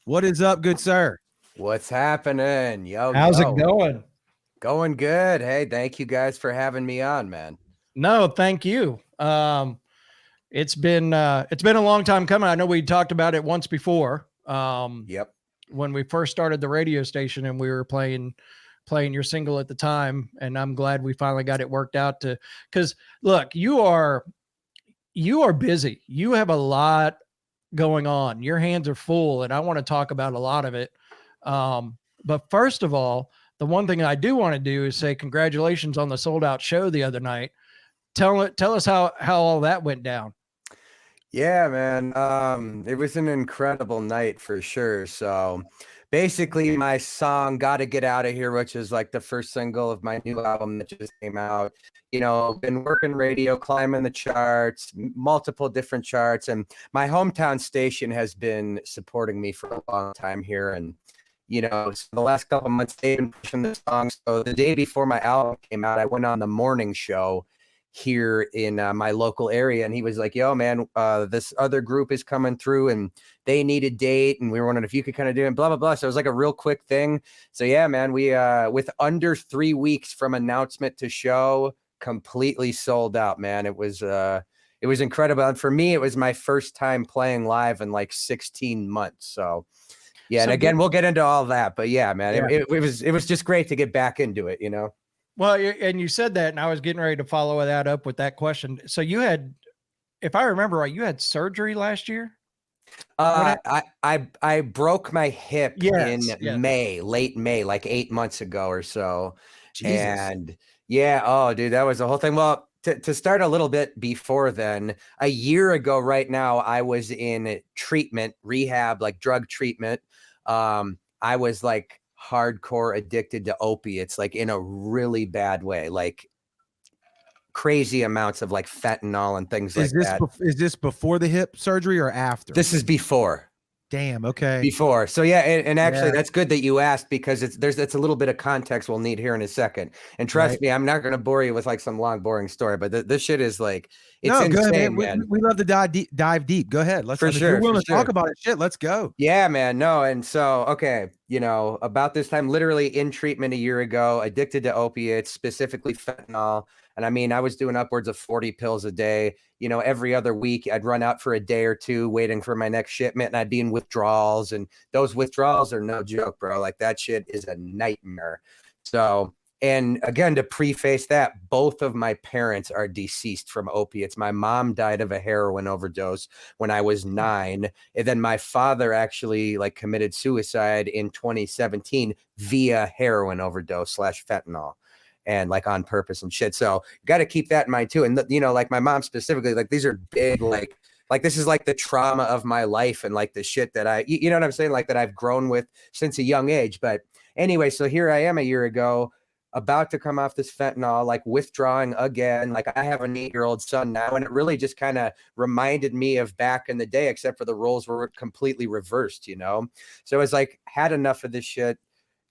What is up, good sir? What's happening? How's it going? Going good. Hey, thank you guys for having me on, man. No, thank you. It's been a long time coming. I know we talked about it once before. Yep. When we first started the radio station and we were playing your single at the time, and I'm glad we finally got it worked out because look, you are busy. You have a lot going on. Your hands are full, and I want to talk about a lot of it. But first of all, the one thing I do want to do is say congratulations on the sold out show the other night. Tell us how all that went down. Yeah, man. It was an incredible night for sure. So basically my song Gotta Get Out of Here, which is like the first single of my new album that just came out, been working radio, climbing the charts, multiple different charts, and my hometown station has been supporting me for a long time here. And so the last couple of months they've been pushing the song. So the day before my album came out, I went on the morning show here in my local area, and he was like, yo man, this other group is coming through and they need a date, and we were wondering if you could kind of do it, blah blah blah. So it was like a real quick thing. So yeah, man, we with under 3 weeks from announcement to show, completely sold out, man. It was incredible, and for me it was my first time playing live in like 16 months. So yeah, and again, we'll get into all that, but yeah, man, yeah. It was just great to get back into it, Well, and you said that, and I was getting ready to follow that up with that question. So you had, if I remember right, you had surgery last year? I broke my hip in May, late May, like 8 months ago or so. Jesus. And yeah, oh dude, that was the whole thing. Well, to start a little bit before then, a year ago right now, I was in treatment, rehab, like drug treatment. I was like hardcore addicted to opiates, like in a really bad way, like crazy amounts of like fentanyl and things like that. Is this before the hip surgery or after? This is before. Damn. Okay. Before. So yeah, and actually that's good that you asked, because it's a little bit of context we'll need here in a second. And trust me, I'm not going to bore you with like some long, boring story, but this shit is like, it's insane, man. We love to dive deep. Go ahead. Let's, if you're willing to talk about it, shit, let's go. Yeah, man. No. And so, okay, about this time, literally in treatment a year ago, addicted to opiates, specifically fentanyl. And I mean, I was doing upwards of 40 pills a day. Every other week I'd run out for a day or two waiting for my next shipment, and I'd be in withdrawals, and those withdrawals are no joke, bro. Like that shit is a nightmare. So, and again, to preface that, both of my parents are deceased from opiates. My mom died of a heroin overdose when I was 9. And then my father actually like committed suicide in 2017 via heroin overdose / fentanyl. And like on purpose and shit. So you got to keep that in mind too. And like my mom specifically, like these are big, like this is like the trauma of my life, and like the shit that you know what I'm saying? Like that I've grown with since a young age. But anyway, so here I am a year ago, about to come off this fentanyl, like withdrawing again. Like I have an 8-year-old son now, and it really just kind of reminded me of back in the day, except for the roles were completely reversed, So it's like, had enough of this shit.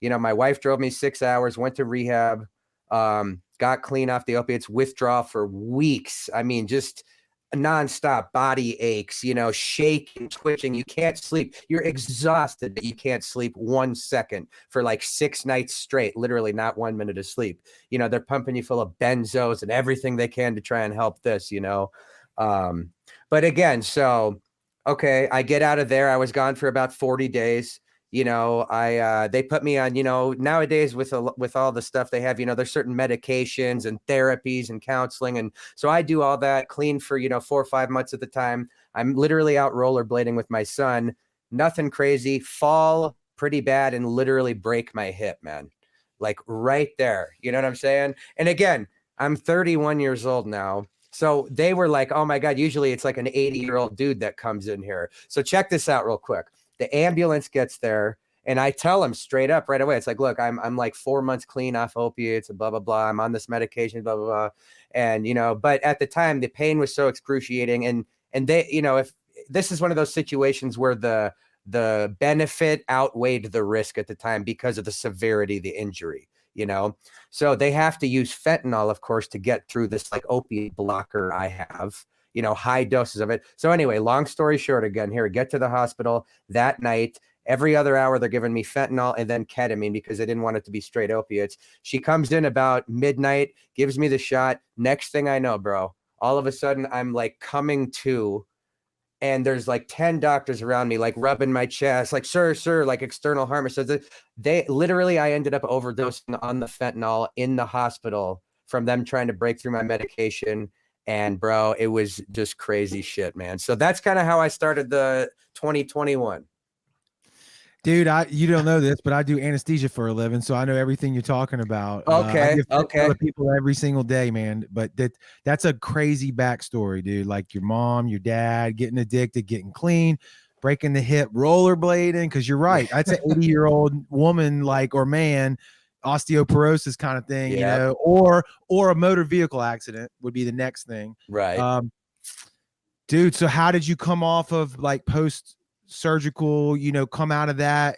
My wife drove me 6 hours, went to rehab, got clean off the opiates, withdrawal for weeks. I mean, just nonstop body aches, shaking, twitching. You can't sleep. You're exhausted, but you can't sleep 1 second for like 6 nights straight, literally not 1 minute of sleep. They're pumping you full of benzos and everything they can to try and help this, but again, so, okay, I get out of there. I was gone for about 40 days. They put me on, nowadays with all the stuff they have, there's certain medications and therapies and counseling. And so I do all that, clean for, 4 or 5 months at the time. I'm literally out rollerblading with my son, nothing crazy, fall pretty bad, and literally break my hip, man. Like right there. You know what I'm saying? And again, I'm 31 years old now. So they were like, oh my God, usually it's like an 80-year-old dude that comes in here. So check this out real quick. The ambulance gets there, and I tell him straight up right away. It's like, look, I'm like 4 months clean off opiates and blah, blah, blah. I'm on this medication, blah, blah, blah. And, but at the time the pain was so excruciating, and they, if this is one of those situations where the benefit outweighed the risk at the time because of the severity of the injury, so they have to use fentanyl, of course, to get through this like opiate blocker I have. High doses of it. So anyway, long story short, again, here, get to the hospital that night. Every other hour, they're giving me fentanyl and then ketamine because they didn't want it to be straight opiates. She comes in about midnight, gives me the shot. Next thing I know, bro, all of a sudden I'm like coming to, and there's like 10 doctors around me, like rubbing my chest, like, sir, like external harm. So they literally, I ended up overdosing on the fentanyl in the hospital from them trying to break through my medication. And bro, it was just crazy shit, man. So that's kind of how I started the 2021. Dude, you don't know this, but I do anesthesia for a living, so I know everything you're talking about. Okay, I give okay. to people every single day, man. But that's a crazy backstory, dude. Like your mom, your dad, getting addicted, getting clean, breaking the hip, rollerblading. Because you're right, that's an 80-year-old woman, like, or man, osteoporosis kind of thing, you know, or a motor vehicle accident would be the next thing, right? Dude, so how did you come off of like post surgical, you know, come out of that?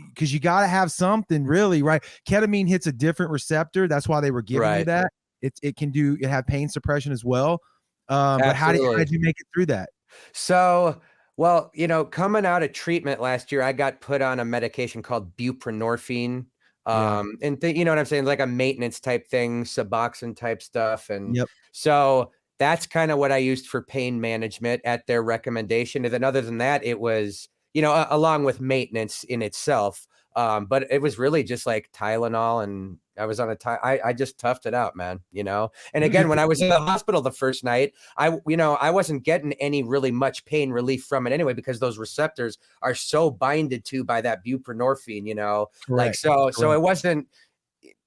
Because you got to have something, really, right? Ketamine hits a different receptor. That's why they were giving you that. It have pain suppression as well. But how did you make it through that? So, well, you know, coming out of treatment last year, I got put on a medication called buprenorphine. And you know what I'm saying? Like a maintenance type thing, Suboxone type stuff. And so that's kind of what I used for pain management at their recommendation. And then other than that, it was, you know, along with maintenance in itself. But it was really just like Tylenol, and I was on I just toughed it out, man, you know? And again, when I was in the hospital the first night, I wasn't getting any really much pain relief from it anyway, because those receptors are so binded to by that buprenorphine, you know, like, so it wasn't,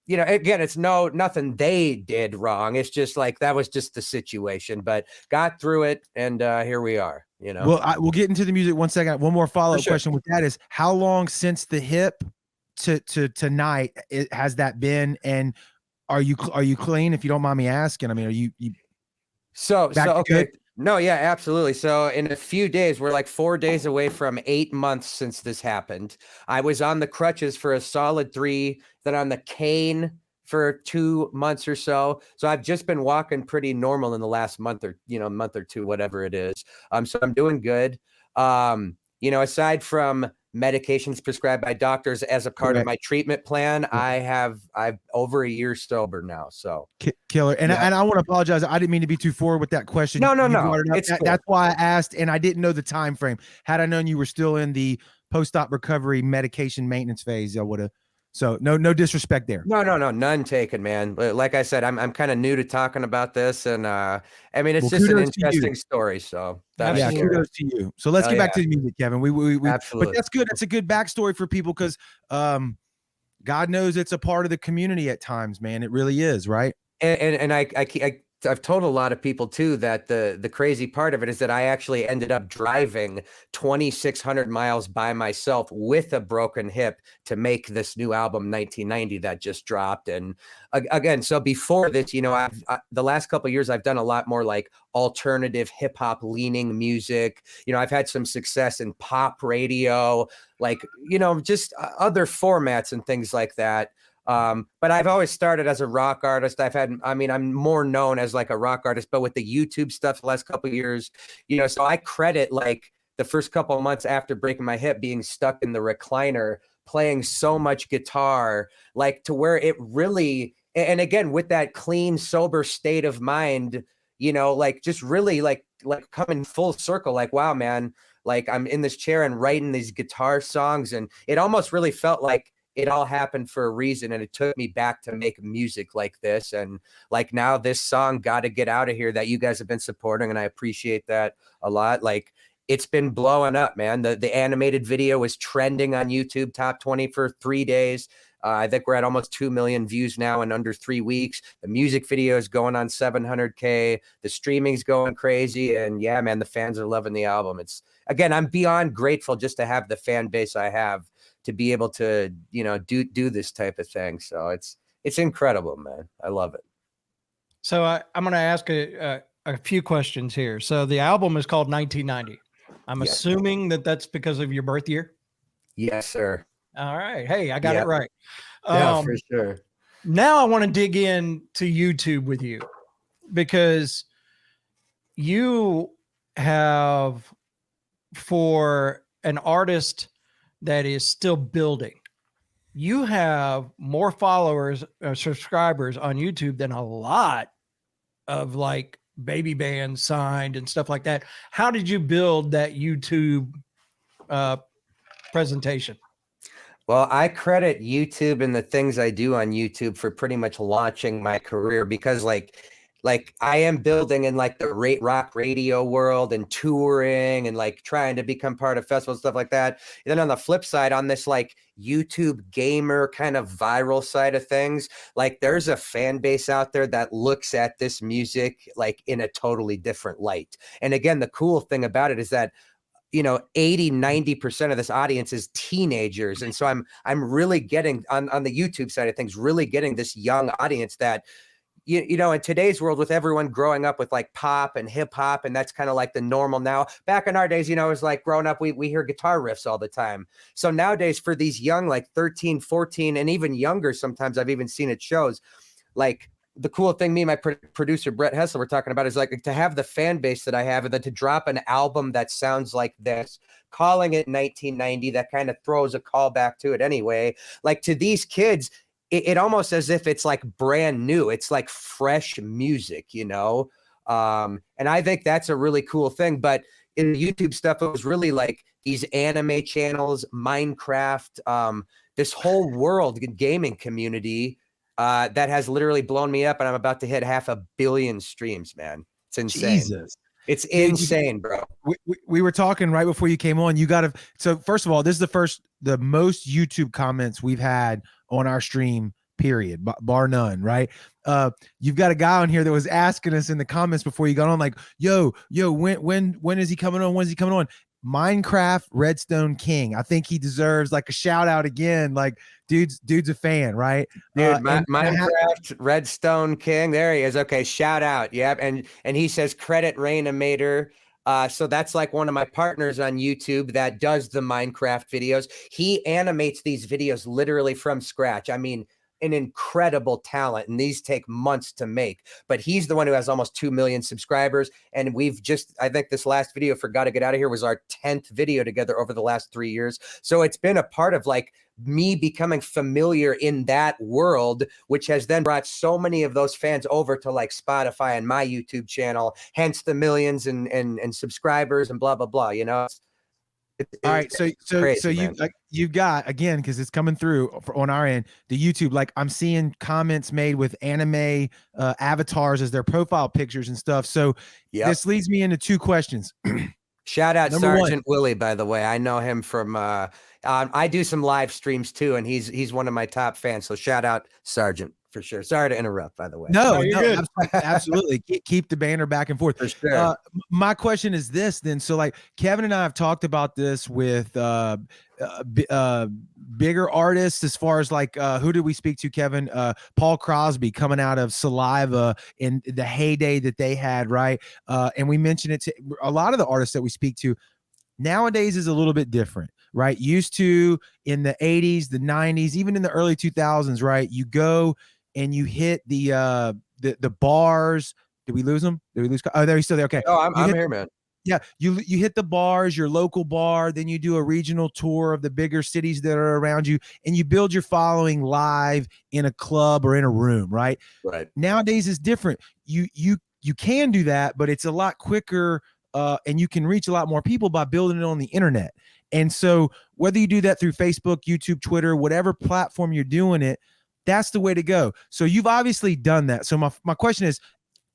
you know, again, it's nothing they did wrong. It's just like, that was just the situation, but got through it. And here we are, you know? Well, we'll get into the music one second. One more follow-up question with that is, how long since the hip to tonight has that been? And are you clean, if you don't mind me asking? I mean, are you so okay. Good? No, yeah, absolutely. So in a few days, we're like 4 days away from 8 months since this happened. I was on the crutches for a solid 3, then on the cane for 2 months or so. So I've just been walking pretty normal in the last month or 2, whatever it is. So I'm doing good. You know, aside from medications prescribed by doctors as a part of my treatment plan, I've over a year sober now. So killer. And I want to apologize. I didn't mean to be too forward with that question. No. That's why I asked, and I didn't know the time frame. Had I known you were still in the post-op recovery medication maintenance phase, I would have. So no disrespect there. No, none taken, man. Like I said, I'm kind of new to talking about this, and I mean, it's just an interesting story. So kudos to you. So let's get back to the music, Kevin. We absolutely. But that's good. It's a good backstory for people, because God knows it's a part of the community at times, man. It really is, right? And I've told a lot of people too that the crazy part of it is that I actually ended up driving 2,600 miles by myself with a broken hip to make this new album 1990 that just dropped. And again, so before this, you know, the last couple of years, I've done a lot more like alternative hip hop leaning music. You know, I've had some success in pop radio, like, you know, just other formats and things like that. But I've always started as a rock artist. I'm more known as like a rock artist, but with the YouTube stuff the last couple of years, you know, so I credit like the first couple of months after breaking my hip being stuck in the recliner, playing so much guitar, like to where it really, and again, with that clean, sober state of mind, you know, like just really like coming full circle, like, wow, man, like I'm in this chair and writing these guitar songs, and it almost really felt like it all happened for a reason, and it took me back to make music like this. And like now this song, Gotta Get Out of Here, that you guys have been supporting, and I appreciate that a lot. Like, it's been blowing up, man. The animated video was trending on YouTube top 20 for 3 days. I think we're at almost 2 million views now in under 3 weeks. The music video is going on 700K. The streaming's going crazy. And yeah, man, the fans are loving the album. It's, again, I'm beyond grateful just to have the fan base I have to be able to, you know, do this type of thing. So it's incredible, man. I love it. So I'm going to ask a few questions here. So the album is called 1990. I'm assuming that that's because of your birth year. Yes, sir. All right. Hey, I got it right. Yeah, for sure. Now I want to dig into YouTube with you, because you have, for an artist that is still building. You have more followers or subscribers on YouTube than a lot of like baby bands signed and stuff like that. How did you build that YouTube presentation? Well, I credit YouTube and the things I do on YouTube for pretty much launching my career, because like I am building in like the rock radio world and touring and like trying to become part of festivals, stuff like that. And then on the flip side, on this like YouTube gamer kind of viral side of things, like there's a fan base out there that looks at this music like in a totally different light. And again, the cool thing about it is that 80-90% of this audience is teenagers. And so I'm really getting on the YouTube side of things, really getting this young audience that, in today's world, with everyone growing up with like pop and hip hop, and that's kind of like the normal now. Back in our days, it was like growing up, we hear guitar riffs all the time. So nowadays for these young, like 13, 14, and even younger, sometimes I've even seen at shows, like the cool thing me and my producer Brett Hessel were talking about is like to have the fan base that I have, and then to drop an album that sounds like this, calling it 1990, that kind of throws a call back to it anyway. Like to these kids, it almost as if it's like brand new. It's like fresh music, and I think that's a really cool thing. But in the YouTube stuff, it was really like these anime channels, Minecraft, this whole world gaming community that has literally blown me up, and I'm about to hit 500 million streams, man. It's insane. Jesus. It's insane, bro. We were talking right before you came on. So first of all, this is the most YouTube comments we've had on our stream, period, bar none, right? You've got a guy on here that was asking us in the comments before you got on, like, yo, when is he coming on? When's he coming on? Minecraft Redstone King. I think he deserves like a shout out again. Like, dude's a fan, right? Dude, Minecraft Redstone King. There he is. Okay, shout out. Yep. And he says credit Rainimator. So that's like one of my partners on YouTube that does the Minecraft videos. He animates these videos literally from scratch. I mean, an incredible talent, and these take months to make, but he's the one who has almost 2 million subscribers. And I think this last video for Gotta Get Out of Here was our 10th video together over the last 3 years. So it's been a part of like me becoming familiar in that world, which has then brought so many of those fans over to like Spotify and my YouTube channel, hence the millions and subscribers and blah, blah, blah, All right, so crazy, you've got, again, because it's coming through on our end, the YouTube, like I'm seeing comments made with anime avatars as their profile pictures and stuff. So This leads me into two questions. Shout out Sergeant Willie, by the way. I know him from I do some live streams too, and he's one of my top fans. So shout out Sergeant for sure. Sorry to interrupt, by the way. No, absolutely. Keep the banner back and forth. For sure. My question is this then. So like Kevin and I have talked about this with bigger artists, as far as like who did we speak to, Kevin? Paul Crosby coming out of Saliva in the heyday that they had, right? And we mentioned it to a lot of the artists that we speak to. Nowadays is a little bit different, right? Used to in the 80s, the 90s, even in the early 2000s, right? You go and you hit the bars. Did we lose them? Did we lose? Oh, there he's still there. Okay. Oh, I'm here, man. Yeah, you hit the bars, your local bar, then you do a regional tour of the bigger cities that are around you, and you build your following live in a club or in a room, right? Right. Nowadays is different. You can do that, but it's a lot quicker, and you can reach a lot more people by building it on the internet. And so whether you do that through Facebook, YouTube, Twitter, whatever platform you're doing it, that's the way to go. So you've obviously done that. So my question is,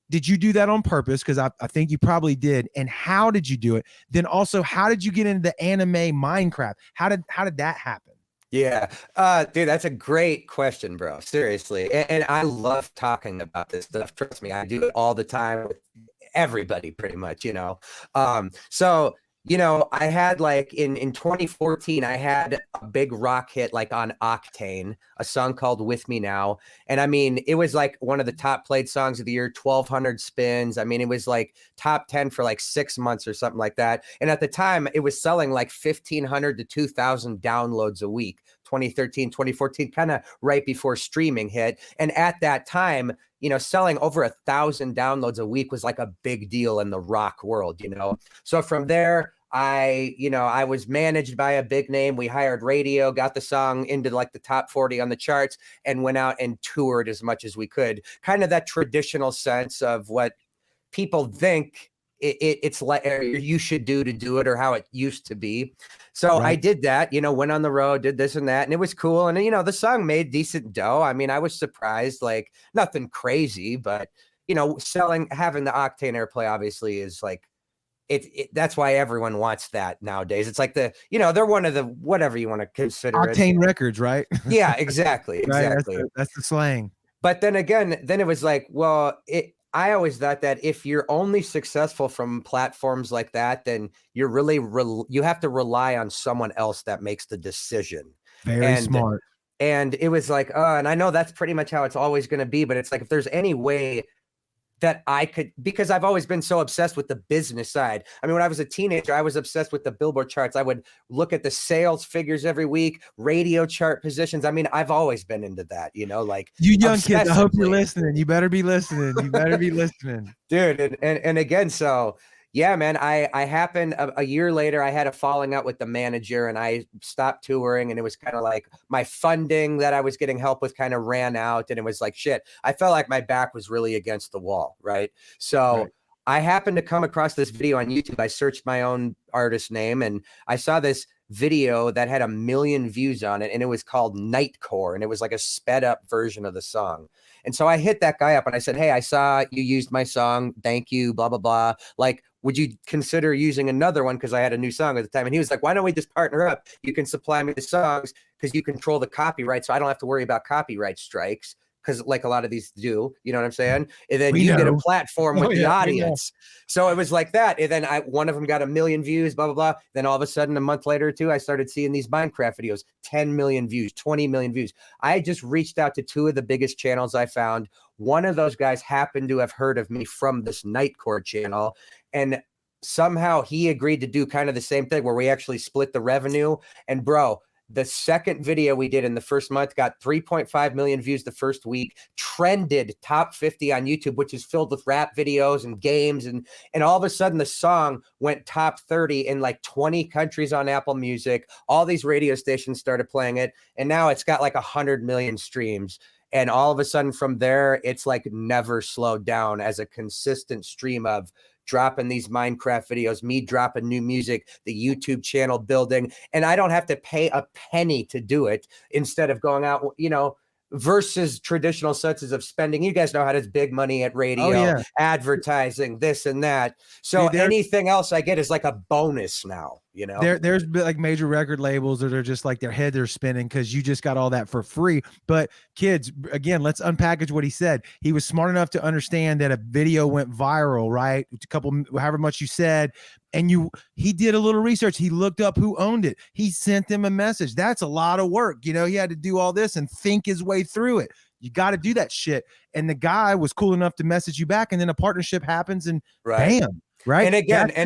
did you do that on purpose? Because I think you probably did. And how did you do it? Then also, how did you get into the anime Minecraft? How did that happen? Yeah. Dude, that's a great question, bro. Seriously. And I love talking about this stuff. Trust me, I do it all the time with everybody pretty much, So I had like in 2014, I had a big rock hit like on Octane, a song called With Me Now. And I mean, it was like one of the top played songs of the year, 1,200 spins. I mean, it was like top 10 for like 6 months or something like that. And at the time, it was selling like 1,500 to 2,000 downloads a week, 2013, 2014, kind of right before streaming hit. And at that time, selling over 1,000 downloads a week was like a big deal in the rock world, So from there, I was managed by a big name. We hired radio, got the song into like the top 40 on the charts, and went out and toured as much as we could. Kind of that traditional sense of what people think it's like you should do to do it, or how it used to be. So I did that, went on the road, did this and that, and it was cool. And the song made decent dough. I mean, I was surprised, like nothing crazy, but having the Octane airplay obviously is like that's why everyone wants that nowadays. It's like they're one of the, whatever you want to consider Octane records, right? Yeah, exactly. Right? Exactly. That's the slang. But then again, it was like, well, I always thought that if you're only successful from platforms like that, then you're really, you have to rely on someone else that makes the decision. Very smart. And it was like, and I know that's pretty much how it's always going to be, but it's like, if there's any way that I could, because I've always been so obsessed with the business side. I mean, when I was a teenager, I was obsessed with the Billboard charts. I would look at the sales figures every week, radio chart positions. I mean, I've always been into that, like you young kids, I hope you're listening. You better be listening. You better be listening. Dude. And again, so yeah, man, I happened a year later, I had a falling out with the manager and I stopped touring, and it was kind of like my funding that I was getting help with kind of ran out, and it was like, shit, I felt like my back was really against the wall. Right. So I happened to come across this video on YouTube. I searched my own artist name and I saw this video that had 1 million views on it, and it was called Nightcore, and it was like a sped up version of the song. And so I hit that guy up and I said, hey, I saw you used my song. Thank you, blah, blah, blah. Like, would you consider using another one? Because I had a new song at the time. And he was like, why don't we just partner up? You can supply me the songs because you control the copyright, so I don't have to worry about copyright strikes. Because like a lot of these do, you know what I'm saying? And then you get a platform with the audience. So it was like that. And then one of them got 1 million views, blah, blah, blah. Then all of a sudden, a month later or two, I started seeing these Minecraft videos, 10 million views, 20 million views. I just reached out to 2 of the biggest channels I found. One of those guys happened to have heard of me from this Nightcore channel. And somehow he agreed to do kind of the same thing where we actually split the revenue. And bro, the second video we did in the first month got 3.5 million views the first week, trended top 50 on YouTube, which is filled with rap videos and games. And all of a sudden the song went top 30 in like 20 countries on Apple Music. All these radio stations started playing it. And now it's got like 100 million streams. And all of a sudden from there, it's like never slowed down as a consistent stream of dropping these Minecraft videos, me dropping new music, the YouTube channel building, and I don't have to pay a penny to do it instead of going out, versus traditional senses of spending. You guys know how it's big money at radio, advertising, this and that. So anything else I get is like a bonus now. There's like major record labels that are just like their heads are spinning because you just got all that for free. But kids, again, let's unpackage what he said. He was smart enough to understand that a video went viral, right? A couple, however much you said, and he did a little research. He looked up who owned it. He sent them a message. That's a lot of work. He had to do all this and think his way through it. You got to do that shit. And the guy was cool enough to message you back, and then a partnership happens, and bam, right? And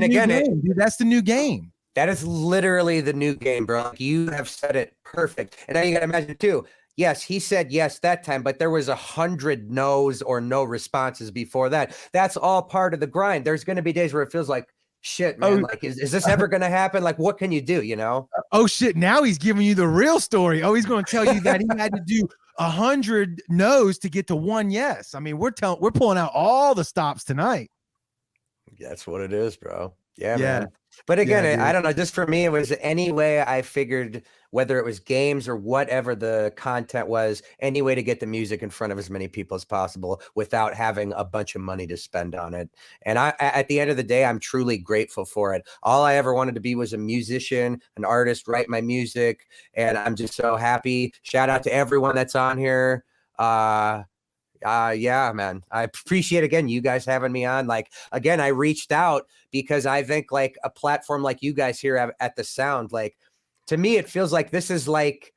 again, dude, that's the new game. That is literally the new game, bro. Like, you have said it perfect. And now you got to imagine too. Yes, he said yes that time, but there was 100 no's or no responses before that. That's all part of the grind. There's going to be days where it feels like, shit, man, like, is this ever going to happen? Like, what can you do, Oh, shit, now he's giving you the real story. Oh, he's going to tell you that he had to do 100 no's to get to 1 yes. I mean, we're pulling out all the stops tonight. That's what it is, bro. Yeah, man. But again, I don't know. Just for me, it was any way I figured, whether it was games or whatever the content was, any way to get the music in front of as many people as possible without having a bunch of money to spend on it. And at the end of the day, I'm truly grateful for it. All I ever wanted to be was a musician, an artist, write my music. And I'm just so happy. Shout out to everyone that's on here. Yeah, man, I appreciate, again, you guys having me on. Like, again, I reached out because I think like a platform like you guys here at the Sound, like, to me, it feels like this is like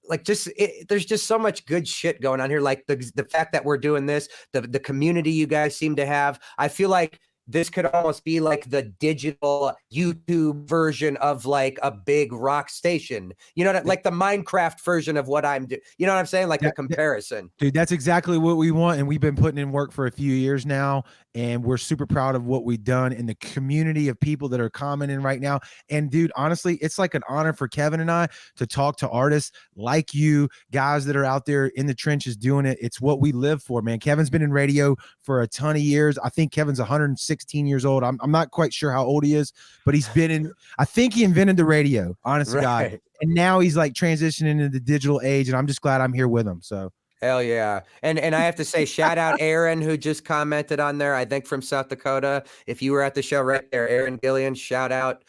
there's just so much good shit going on here. Like the fact that we're doing this, the community you guys seem to have, I feel like this could almost be like the digital YouTube version of like a big rock station, you know, like the Minecraft version of what I'm doing. You know what I'm saying? Like a comparison. Dude, that's exactly what we want. And we've been putting in work for a few years now. And we're super proud of what we've done in the community of people that are commenting right now. And dude, honestly, it's like an honor for Kevin and I to talk to artists like you, guys that are out there in the trenches doing it. It's what we live for, man. Kevin's been in radio for a ton of years. I think Kevin's 116 years old. I'm not quite sure how old he is, but he's been in, I think he invented the radio, honest to God. And now he's like transitioning into the digital age. And I'm just glad I'm here with him. So. Hell yeah. And I have to say, shout out Aaron, who just commented on there, I think from South Dakota. If you were at the show right there, Aaron Gillian, shout out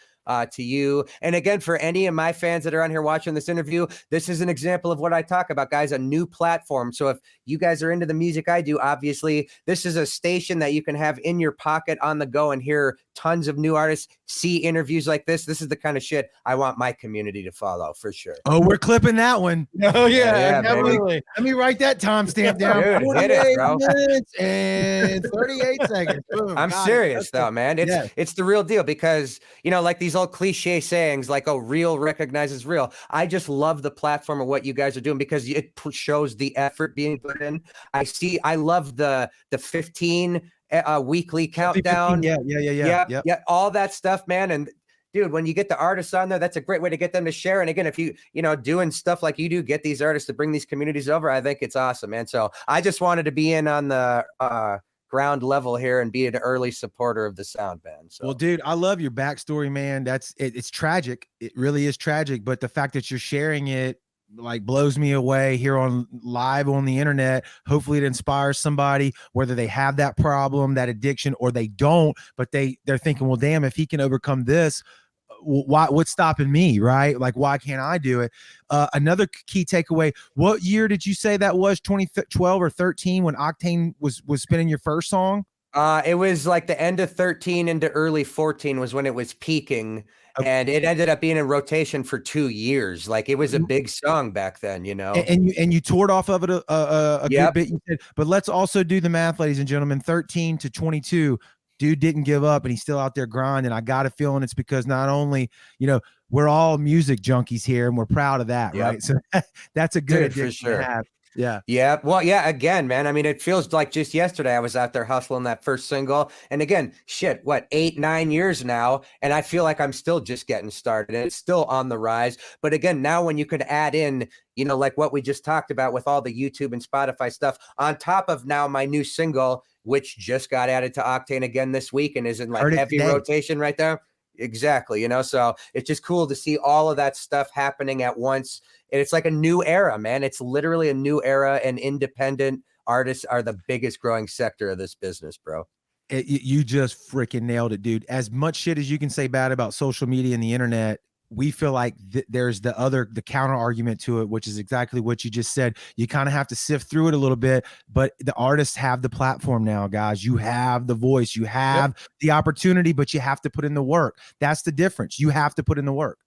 to you. And again, for any of my fans that are on here watching this interview, this is an example of what I talk about, guys, a new platform. So if you guys are into the music I do, obviously, this is a station that you can have in your pocket on the go and hear tons of new artists, see interviews like this. This is the kind of shit I want my community to follow for sure. Oh, we're clipping that one. Oh yeah, Let me write that timestamp down. Dude, hit it, bro. Minutes and 38 seconds. Boom, I'm serious though, man. It's the real deal because, you know, like these old cliche sayings like, oh, real recognizes real. I just love the platform of what you guys are doing because it shows the effort being put in. I love the 15 weekly countdown. 15, yeah. All that stuff, man. And dude, when you get the artists on there, that's a great way to get them to share. And again, if you know, doing stuff like you do, get these artists to bring these communities over, I think it's awesome, man. So I just wanted to be in on the ground level here and be an early supporter of the sound band. So. Well, dude, I love your backstory, man. It's tragic. It really is tragic. But the fact that you're sharing it like blows me away here on live on the internet. Hopefully it inspires somebody, whether they have that problem, that addiction, or they don't, but they're thinking, well, damn, if he can overcome this, what's stopping me, right? Like, why can't I do it? Another key takeaway, what year did you say that was? 2012 or 13 when Octane was spinning your first song? It was like the end of 13 into early 14 was when it was peaking. Okay. And it ended up being in rotation for 2 years. Like it was a big song back then, you know. And you toured off of it a good bit. You said, but let's also do the math, ladies and gentlemen. 13 to 22, dude didn't give up, and he's still out there grinding. I got a feeling it's because not only, you know, we're all music junkies here, and we're proud of that, right? So that's a good addiction for sure to have. Yeah. Well, yeah, again, man, I mean, it feels like just yesterday I was out there hustling that first single. And again, shit, what, 8-9 years now. And I feel like I'm still just getting started and it's still on the rise. But again, now when you could add in, you know, like what we just talked about with all the YouTube and Spotify stuff on top of now my new single, which just got added to Octane again this week and is in like heavy rotation right there. Exactly. You know, so it's just cool to see all of that stuff happening at once. And it's like a new era, man. It's literally a new era, and independent artists are the biggest growing sector of this business, bro. You just freaking nailed it, dude. As much shit as you can say bad about social media and the internet, we feel like there's the counter argument to it, which is exactly what you just said. You kind of have to sift through it a little bit, but the artists have the platform now, guys. You have the voice, you have the opportunity, but you have to put in the work. That's the difference. You have to put in the work.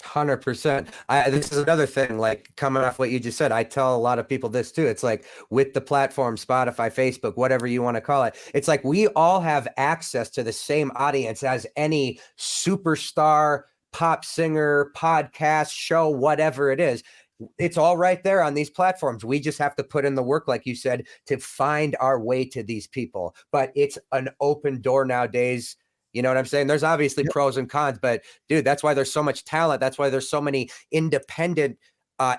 100%. This is another thing, like coming off what you just said, I tell a lot of people this too. It's like with the platform, Spotify, Facebook, whatever you want to call it, it's like we all have access to the same audience as any superstar, pop singer, podcast, show, whatever it is. It's all right there on these platforms. We just have to put in the work, like you said, to find our way to these people. But it's an open door nowadays. You know what I'm saying? There's obviously pros and cons, but dude, that's why there's so much talent. That's why there's so many independent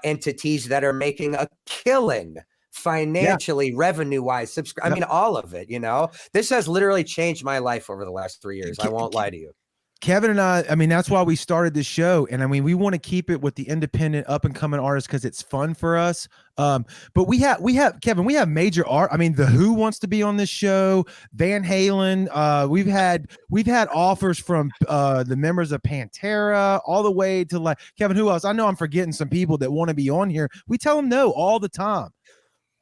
entities that are making a killing financially, revenue-wise, I mean, all of it, you know? This has literally changed my life over the last 3 years. I won't lie to you. Kevin and I mean, that's why we started this show. And I mean, we want to keep it with the independent up and coming artists because it's fun for us. But we have Kevin, we have major art. I mean, The Who wants to be on this show, Van Halen. We've had offers from the members of Pantera all the way to like Kevin, who else? I know I'm forgetting some people that want to be on here. We tell them no all the time.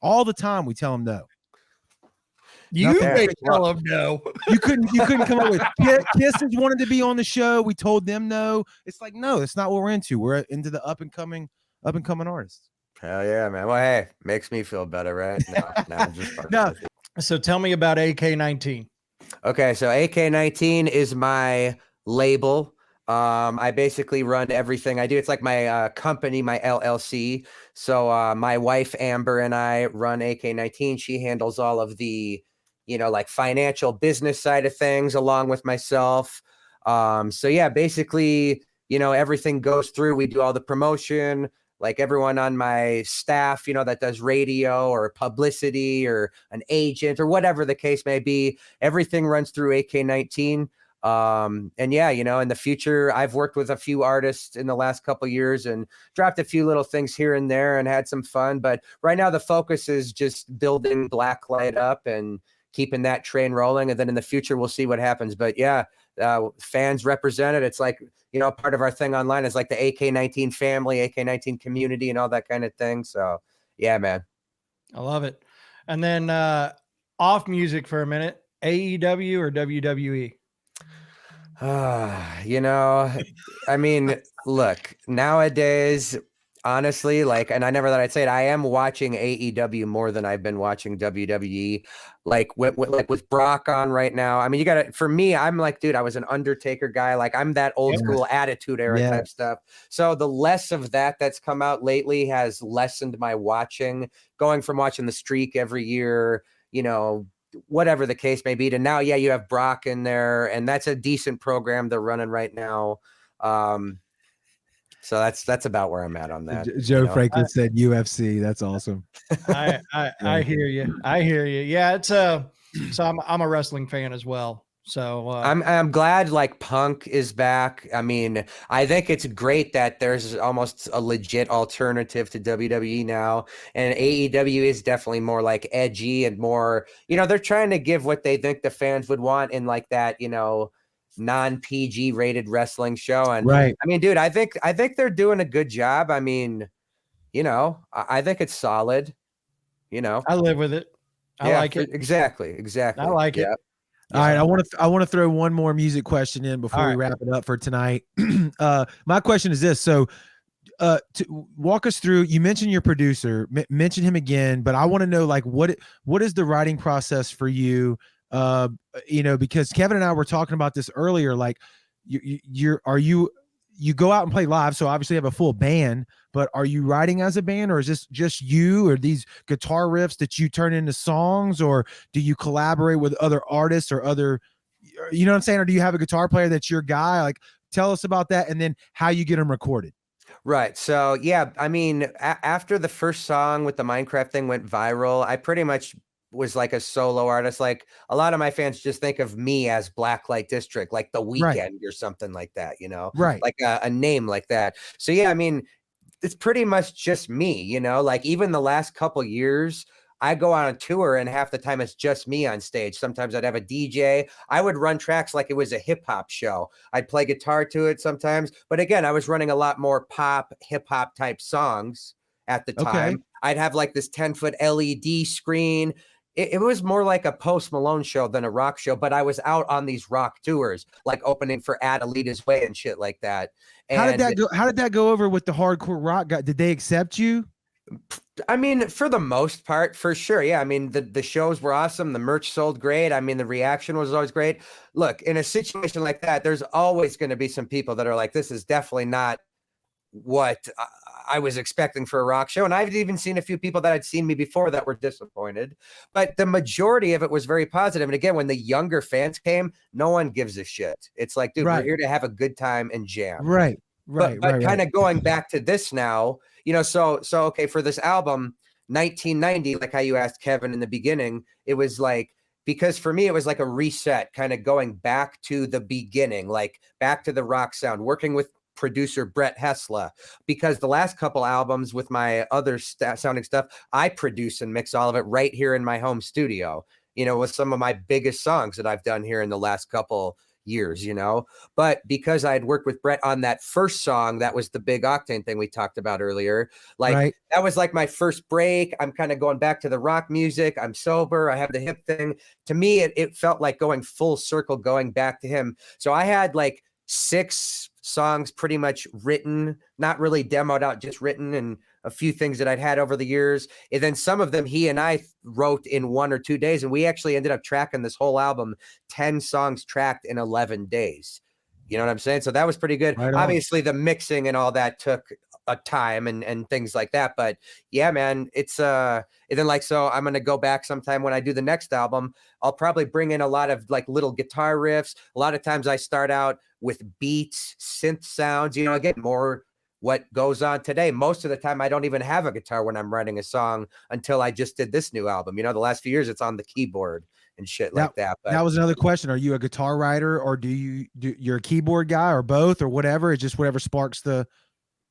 All the time we tell them no. You may tell them no. You couldn't come up with Kisses wanted to be on the show. We told them no. It's like, no, it's not what we're into. We're into the up and coming artists. Hell yeah, man. Well, hey, makes me feel better, right? No, I'm just no. So tell me about AK-19. Okay, so AK-19 is my label. I basically run everything I do. It's like my company, my LLC. So my wife Amber and I run AK-19. She handles all of the, like financial business side of things along with myself. So yeah, basically, everything goes through. We do all the promotion, like everyone on my staff, that does radio or publicity or an agent or whatever the case may be. Everything runs through AK-19. And yeah, in the future, I've worked with a few artists in the last couple of years and dropped a few little things here and there and had some fun. But right now the focus is just building Blacklite up and keeping that train rolling. And then in the future, we'll see what happens. But yeah, fans represented. It's like, part of our thing online is like the AK-19 family, AK-19 community and all that kind of thing. So yeah, man. I love it. And then off music for a minute, AEW or WWE? I mean, look, nowadays, honestly, like, and I never thought I'd say it, I am watching AEW more than I've been watching WWE. Like with Brock on right now. I mean, you gotta, for me, I'm like, dude, I was an Undertaker guy. Like I'm that old school Attitude Era type stuff. So the less of that's come out lately has lessened my watching, going from watching the Streak every year, whatever the case may be, to now, yeah, you have Brock in there, and that's a decent program they're running right now. So that's about where I'm at on that. Joe Franklin said UFC. That's awesome. I hear you. I hear you. Yeah, it's so I'm a wrestling fan as well. So I'm glad like Punk is back. I mean, I think it's great that there's almost a legit alternative to WWE now, and AEW is definitely more like edgy and more, they're trying to give what they think the fans would want in like that, non-PG rated wrestling show. And right. I mean, dude, I think they're doing a good job. I mean, I think it's solid. I live with it. I like it. Exactly. I like it. All right, I want to throw one more music question in before we wrap it up for tonight. My question is this: so, to walk us through. You mentioned your producer. Mention him again, but I want to know like what is the writing process for you? Because Kevin and I were talking about this earlier. Like, you go out and play live, so obviously you have a full band, but are you writing as a band, or is this just you, or these guitar riffs that you turn into songs, or do you collaborate with other artists or other, you know what I'm saying? Or do you have a guitar player that's your guy? Like, tell us about that, and then how you get them recorded. Right. So yeah, I mean, after the first song with the Minecraft thing went viral, I pretty much was like a solo artist. Like a lot of my fans just think of me as Blacklite District, like The Weekend or something like that, right? Like a name like that. So yeah, I mean, it's pretty much just me, like even the last couple years, I go on a tour and half the time it's just me on stage. Sometimes I'd have a DJ. I would run tracks like it was a hip hop show. I'd play guitar to it sometimes. But again, I was running a lot more pop, hip hop type songs at the time. Okay. I'd have like this 10-foot LED screen. It was more like a Post Malone show than a rock show, but I was out on these rock tours, like opening for Adelita's Way and shit like that. And how did that go over with the hardcore rock guy? Did they accept you? I mean, for the most part, for sure. Yeah. I mean, the shows were awesome. The merch sold great. I mean, the reaction was always great. Look, in a situation like that, there's always going to be some people that are like, this is definitely not what I was expecting for a rock show. And I've even seen a few people that had seen me before that were disappointed, but the majority of it was very positive. And again, when the younger fans came, no one gives a shit. It's like, dude, we're here to have a good time and jam. Right. But kind of going back to this now, so okay, for this album, 1990, like how you asked Kevin in the beginning, it was like, because for me, it was like a reset, kind of going back to the beginning, like back to the rock sound, working with producer Brett Hessla, because the last couple albums with my other sounding stuff, I produce and mix all of it right here in my home studio, with some of my biggest songs that I've done here in the last couple years, but because I had worked with Brett on that first song, that was the Big Octane thing we talked about earlier. Like that was like my first break. I'm kind of going back to the rock music. I'm sober. I have the hip thing. To me, it felt like going full circle, going back to him. So I had like 6 songs pretty much written, not really demoed out, just written, and a few things that I'd had over the years. And then some of them he and I wrote in 1 or 2 days. And we actually ended up tracking this whole album, 10 songs tracked in 11 days. You know what I'm saying? So that was pretty good. Right on. Obviously, the mixing and all that took a time and things like that. But yeah, man, it's and then like, so I'm going to go back sometime when I do the next album. I'll probably bring in a lot of like little guitar riffs. A lot of times I start out with beats, synth sounds, you know, again, more what goes on today. Most of the time I don't even have a guitar when I'm writing a song until I just did this new album. You know, the last few years it's on the keyboard and shit like that. But that was another question. Are you a guitar writer, or you're a keyboard guy, or both, or whatever? It's just whatever sparks the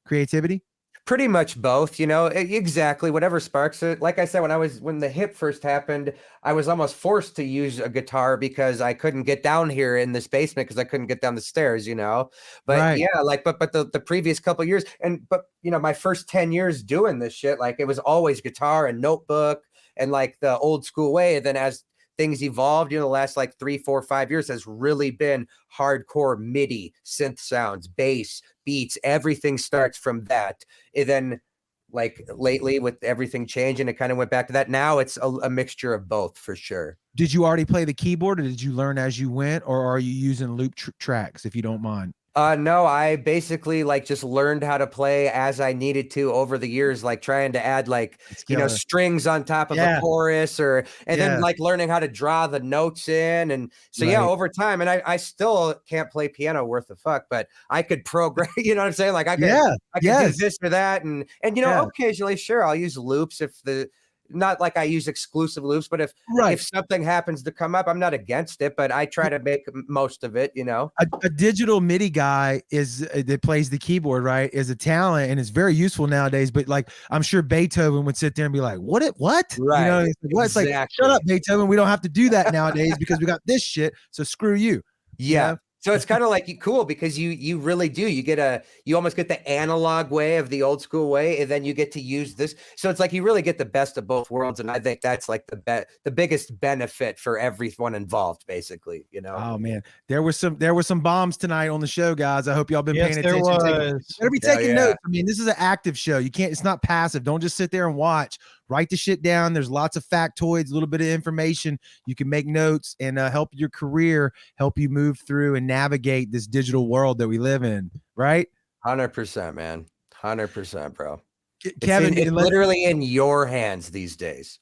creativity? pretty much both, you know, exactly whatever sparks it. Like I said, when the hip first happened, I was almost forced to use a guitar because I couldn't get down here in this basement because I couldn't get down the stairs, you know. But right. Yeah, like but the previous couple of years, but you know, my first 10 years doing this shit, like it was always guitar and notebook and like the old school way. And then as things evolved, you know, the last like 3, 4, 5 years has really been hardcore MIDI, synth sounds, bass, beats. Everything starts from that. And then like lately with everything changing, it kind of went back to that. Now it's a mixture of both for sure. Did you already play the keyboard, or did you learn as you went, or are you using loop tracks, if you don't mind? No, I basically like just learned how to play as I needed to over the years, like trying to add like, you know, strings on top of a chorus and then like learning how to draw the notes in. And so, yeah, over time, and I still can't play piano worth a fuck, but I could program, you know what I'm saying? Like I could do this or that. And, you know, occasionally, sure, I'll use loops if not like I use exclusive loops, but if something happens to come up, I'm not against it, but I try to make most of it, you know. A digital MIDI guy that plays the keyboard, right, is a talent, and it's very useful nowadays. But like, I'm sure Beethoven would sit there and be like, what? Right. You know, it's like, shut up, Beethoven. We don't have to do that nowadays because we got this shit. So screw you. Yeah. You know? So it's kind of like cool because you really do. You almost get the analog way of the old school way, and then you get to use this. So it's like you really get the best of both worlds, and I think that's like the biggest benefit for everyone involved, basically. You know. Oh man, there were some bombs tonight on the show, guys. I hope y'all been paying attention. Better be taking notes. I mean, this is an active show. You can't. It's not passive. Don't just sit there and watch. Write the shit down. There's lots of factoids, a little bit of information. You can make notes and help your career, help you move through and navigate this digital world that we live in, right? 100%, man. 100%, bro. Kevin, it's literally in your hands these days.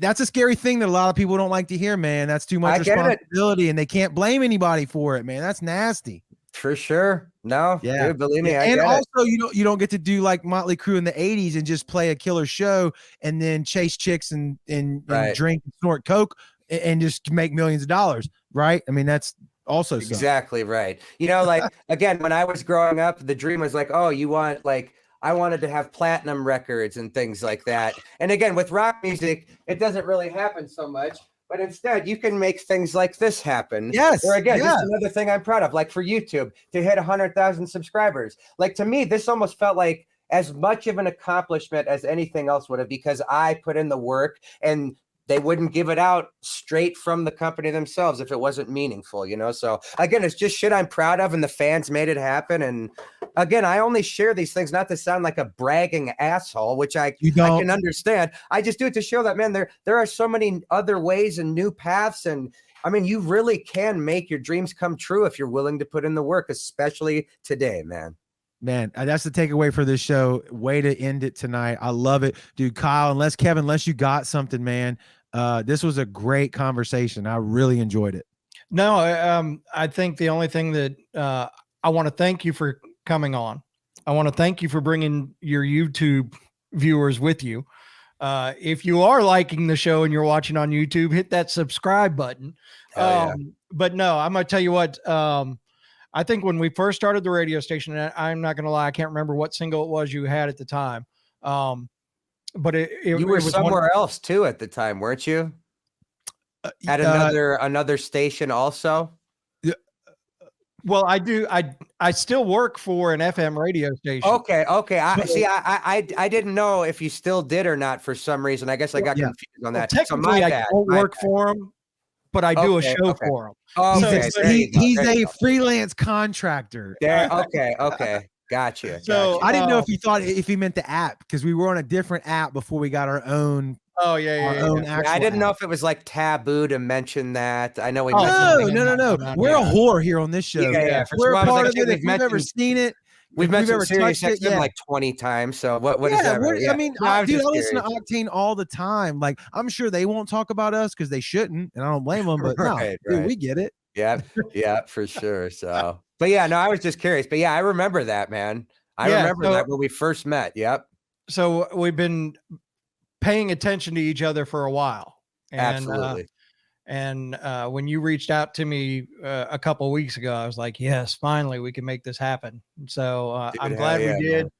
That's a scary thing that a lot of people don't like to hear, man. That's too much responsibility, and they can't blame anybody for it, man. That's nasty. For sure. No, dude, believe me. And also, you don't get to do like Motley Crue in the 80s and just play a killer show and then chase chicks and drink and snort coke and just make millions of dollars, right? I mean, that's also exactly right. You know, like again, when I was growing up, the dream was like, oh, you want like I wanted to have platinum records and things like that. And again, with rock music, it doesn't really happen so much. But instead, you can make things like this happen. Yes. Or again, just another thing I'm proud of, like for YouTube, to hit 100,000 subscribers. Like to me, this almost felt like as much of an accomplishment as anything else would have, because I put in the work and they wouldn't give it out straight from the company themselves if it wasn't meaningful, you know? So again, it's just shit I'm proud of, and the fans made it happen. And again, I only share these things not to sound like a bragging asshole, which I can understand. I just do it to show that, man, there are so many other ways and new paths. And I mean, you really can make your dreams come true if you're willing to put in the work, especially today, man. Man, that's the takeaway for this show. Way to end it tonight. I love it, dude. Kyle, unless you got something, man, this was a great conversation. I really enjoyed it. No, I think the only thing that I want to thank you for coming on. I want to thank you for bringing your YouTube viewers with you. If you are liking the show and you're watching on YouTube, hit that subscribe button. But no, I'm going to tell you what, I think when we first started the radio station, and I'm not going to lie, I can't remember what single it was you had at the time. But you were somewhere else too at the time, weren't you? At another station also. Well, I do. I still work for an FM radio station. Okay. I didn't know if you still did or not for some reason. I guess I got confused on that. Technically, I don't work for them. but I do a Okay, show okay. for them. Oh, So okay, it's- there you go, he's there you a go. freelance contractor. Okay. Gotcha. So, I didn't know if he thought if he meant the app because we were on a different app before we got our own. Oh yeah. Actual I didn't know app. if it was like taboo to mention that. I know we Oh, mentioned No. We're a whore here on this show. Yeah. For We're sure. a I was part like, of it. shit, If you've ever seen it, we've if we've mentioned ever Sirius touched it, XM yeah. like 20 times. So what is Yeah, that? Right? I mean, No, I was dude, I just listen to curious. Octane all the time. Like, I'm sure they won't talk about us because they shouldn't, and I don't blame them. But no, dude, we get it. Yeah, for sure. So, but yeah, no, I was just curious. But yeah, I remember that, man. I remember that when we first met. Yep. So we've been paying attention to each other for a while. And, Absolutely. And when you reached out to me a couple of weeks ago, I was like, yes, finally we can make this happen. So Dude, I'm hell glad yeah, we did. man.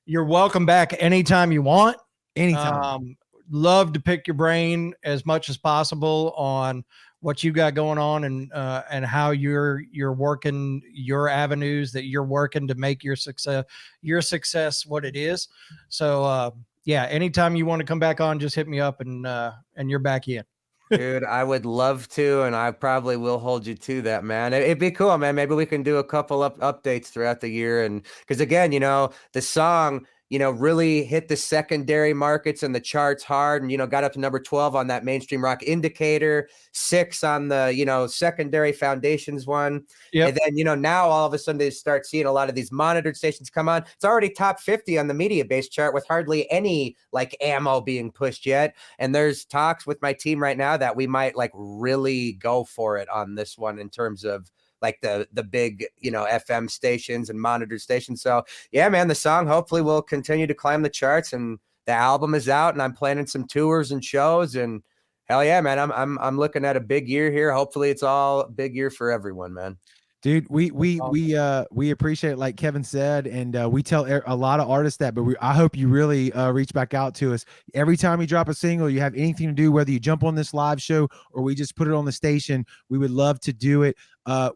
You're welcome back anytime you want. Anytime. Love to pick your brain as much as possible on what you got going on and how you're working your avenues that you're working to make your success what it is. So yeah, anytime you want to come back on, just hit me up and you're back in. Dude, I would love to, and I probably will hold you to that, man. It'd be cool, man. Maybe we can do a couple updates throughout the year, and because again, the song, really hit the secondary markets and the charts hard, and got up to number 12 on that mainstream rock indicator, 6 on the secondary foundations one, and then now all of a sudden they start seeing a lot of these monitored stations come on. It's already top 50 on the media base chart with hardly any like ammo being pushed yet. And there's talks with my team right now that we might like really go for it on this one in terms of like the big, FM stations and monitored stations. So yeah, man, the song hopefully will continue to climb the charts, and the album is out, and I'm planning some tours and shows, and hell yeah, man, I'm looking at a big year here. Hopefully it's all a big year for everyone, man. Dude, we appreciate it, like Kevin said, and we tell a lot of artists that. But I hope you really reach back out to us every time you drop a single. You have anything to do, whether you jump on this live show or we just put it on the station. We would love to do it.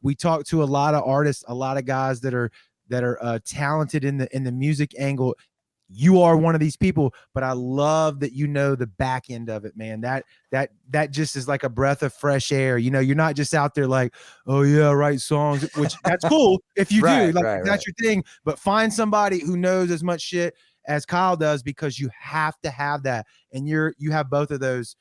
We talk to a lot of artists, a lot of guys that are talented in the music angle. You are one of these people, but I love that the back end of it, man. That just is like a breath of fresh air. You're not just out there like, oh yeah, write songs, which that's cool if you do, like that's your thing. But find somebody who knows as much shit as Kyle does, because you have to have that, and you have both of those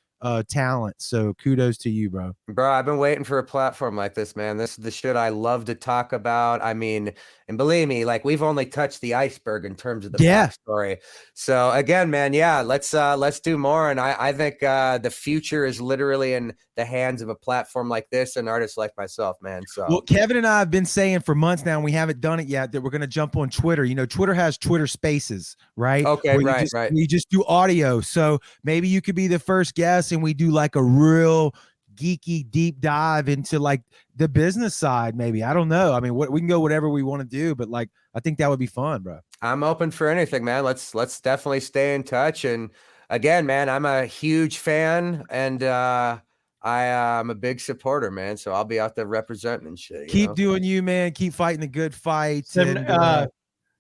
talents. So kudos to you, bro. I've been waiting for a platform like this, man. This is the shit I love to talk about. I mean, and believe me, like we've only touched the iceberg in terms of the backstory. So again, man, yeah, let's do more. And I think the future is literally in the hands of a platform like this and artists like myself, man. So well, Kevin and I have been saying for months now, and we haven't done it yet, that we're going to jump on Twitter. Twitter has Twitter Spaces, right? Okay, right. We just do audio. So maybe you could be the first guest, and we do like a real geeky deep dive into like the business side. Maybe, I don't know. I mean, we can go whatever we want to do, but like I think that would be fun, bro. I'm open for anything, man. Let's definitely stay in touch. And again, man, I'm a huge fan, and I'm a big supporter, man. So I'll be out there representing and shit. Keep doing you, man. Keep fighting the good fight.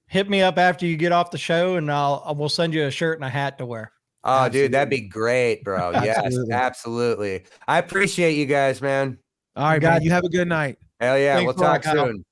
Hit me up after you get off the show, and we'll send you a shirt and a hat to wear. Oh, absolutely. Dude, that'd be great, bro. Yes, absolutely. I appreciate you guys, man. All right, man. You have a good night. Hell yeah. Thanks we'll talk soon.